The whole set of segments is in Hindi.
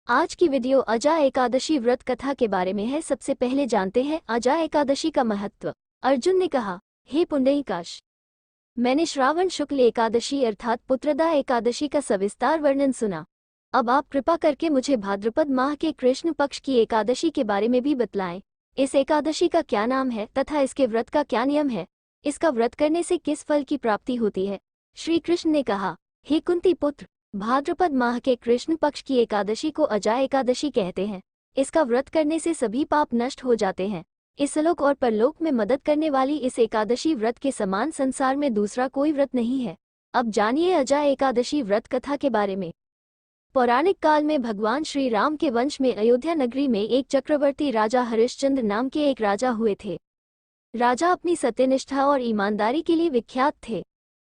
आज की वीडियो अजा एकादशी व्रत कथा के बारे में है। सबसे पहले जानते हैं अजा एकादशी का महत्व। अर्जुन ने कहा, हे पुंडरीकाक्ष, मैंने श्रावण शुक्ल एकादशी अर्थात पुत्रदा एकादशी का सविस्तार वर्णन सुना। अब आप कृपा करके मुझे भाद्रपद माह के कृष्ण पक्ष की एकादशी के बारे में भी बतलाएं। इस एकादशी का क्या नाम है तथा इसके व्रत का क्या नियम है? इसका व्रत करने से किस फल की प्राप्ति होती है? श्री कृष्ण ने कहा, हे कुंती पुत्र, भाद्रपद माह के कृष्ण पक्ष की एकादशी को अजा एकादशी कहते हैं। इसका व्रत करने से सभी पाप नष्ट हो जाते हैं। इसलोक और परलोक में मदद करने वाली इस एकादशी व्रत के समान संसार में दूसरा कोई व्रत नहीं है। अब जानिए अजा एकादशी व्रत कथा के बारे में। पौराणिक काल में भगवान श्री राम के वंश में अयोध्या नगरी में एक चक्रवर्ती राजा हरिश्चंद्र नाम के एक राजा हुए थे। राजा अपनी सत्यनिष्ठा और ईमानदारी के लिए विख्यात थे।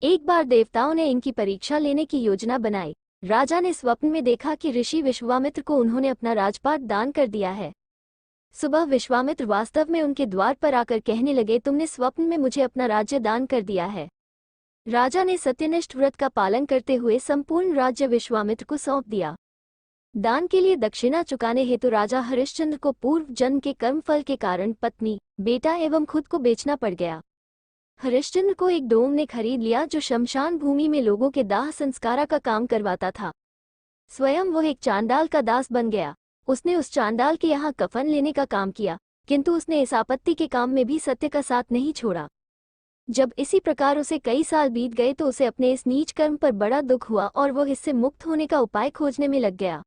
एक बार देवताओं ने इनकी परीक्षा लेने की योजना बनाई। राजा ने स्वप्न में देखा कि ऋषि विश्वामित्र को उन्होंने अपना राजपाट दान कर दिया है। सुबह विश्वामित्र वास्तव में उनके द्वार पर आकर कहने लगे, तुमने स्वप्न में मुझे अपना राज्य दान कर दिया है। राजा ने सत्यनिष्ठ व्रत का पालन करते हुए संपूर्ण राज्य विश्वामित्र को सौंप दिया। दान के लिए दक्षिणा चुकाने हेतु राजा हरिश्चंद्र को पूर्व जन्म के कर्मफल के कारण पत्नी, बेटा एवं खुद को बेचना पड़ गया। हरिश्चंद्र को एक डोम ने खरीद लिया जो शमशान भूमि में लोगों के दाह संस्कारा का काम करवाता था। स्वयं वो एक चांडाल का दास बन गया। उसने उस चांडाल के यहाँ कफन लेने का काम किया, किंतु उसने इस आपत्ति के काम में भी सत्य का साथ नहीं छोड़ा। जब इसी प्रकार उसे कई साल बीत गए तो उसे अपने इस नीच कर्म पर बड़ा दुख हुआ और वो इससे मुक्त होने का उपाय खोजने में लग गया।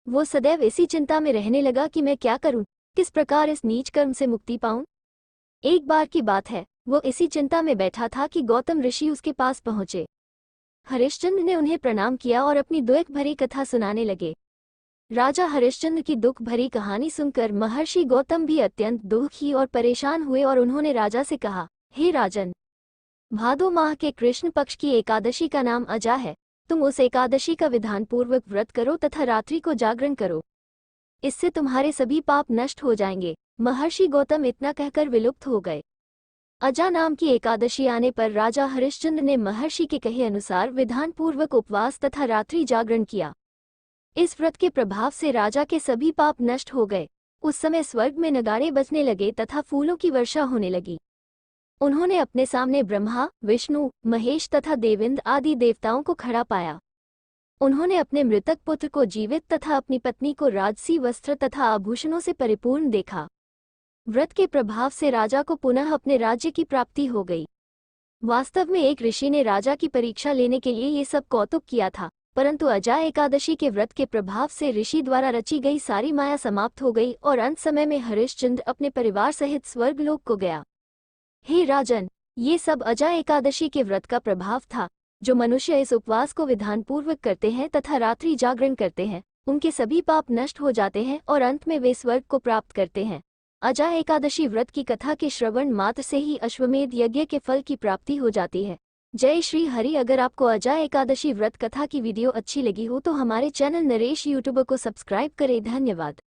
वो सदैव इसी चिंता में रहने लगा कि मैं क्या करूं, किस प्रकार इस नीच कर्म से मुक्ति पाऊं। एक बार की बात है, वो इसी चिंता में बैठा था कि गौतम ऋषि उसके पास पहुंचे। हरिश्चंद्र ने उन्हें प्रणाम किया और अपनी दुख भरी कथा सुनाने लगे। राजा हरिश्चंद्र की दुख भरी कहानी सुनकर महर्षि गौतम भी अत्यंत दुखी और परेशान हुए और उन्होंने राजा से कहा, हे राजन, भादो माह के कृष्ण पक्ष की एकादशी का नाम अजा है। तुम उस एकादशी का विधान पूर्वक व्रत करो तथा रात्रि को जागरण करो। इससे तुम्हारे सभी पाप नष्ट हो जाएंगे। महर्षि गौतम इतना कहकर विलुप्त हो गए। अजा नाम की एकादशी आने पर राजा हरिश्चंद्र ने महर्षि के कहे अनुसार विधान पूर्वक उपवास तथा रात्रि जागरण किया। इस व्रत के प्रभाव से राजा के सभी पाप नष्ट हो गए। उस समय स्वर्ग में नगाड़े बजने लगे तथा फूलों की वर्षा होने लगी। उन्होंने अपने सामने ब्रह्मा, विष्णु, महेश तथा देवेंद्र आदि देवताओं को खड़ा पाया। उन्होंने अपने मृतक पुत्र को जीवित तथा अपनी पत्नी को राजसी वस्त्र तथा आभूषणों से परिपूर्ण देखा। व्रत के प्रभाव से राजा को पुनः अपने राज्य की प्राप्ति हो गई। वास्तव में एक ऋषि ने राजा की परीक्षा लेने के लिए ये सब कौतुक किया था, परंतु अजा एकादशी के व्रत के प्रभाव से ऋषि द्वारा रची गई सारी माया समाप्त हो गई और अंत समय में हरिश्चंद्र अपने परिवार सहित स्वर्गलोक को गया। हे राजन, ये सब अजा एकादशी के व्रत का प्रभाव था। जो मनुष्य इस उपवास को विधानपूर्वक करते हैं तथा रात्रि जागरण करते हैं, उनके सभी पाप नष्ट हो जाते हैं और अंत में वे स्वर्ग को प्राप्त करते हैं। अजा एकादशी व्रत की कथा के श्रवण मात्र से ही अश्वमेध यज्ञ के फल की प्राप्ति हो जाती है। जय श्री हरि। अगर आपको अजा एकादशी व्रत कथा की वीडियो अच्छी लगी हो तो हमारे चैनल नरेश यूट्यूबर को सब्सक्राइब करें। धन्यवाद।